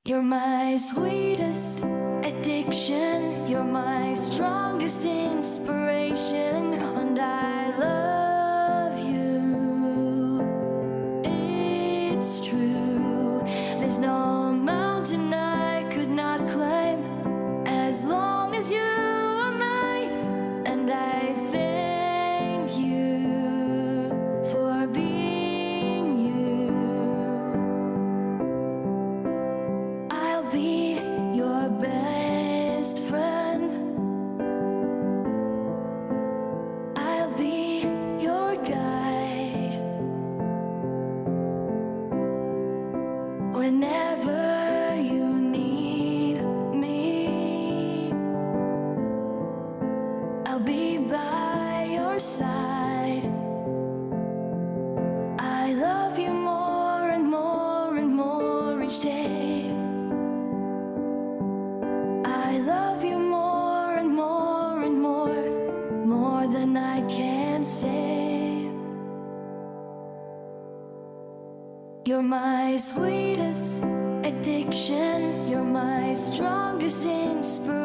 You're my sweetest addiction, you're my strongest inspiration, and I love you. It's true, there's no mountain I could not climb as long as you are mine, and I thank you for being you. I'll be your best friend, I'll be your guide whenever you need me. I'll be by your side. I love you more and more and more each day. I love you more and more and more than I can say. You're my sweetest addiction, you're my strongest inspiration.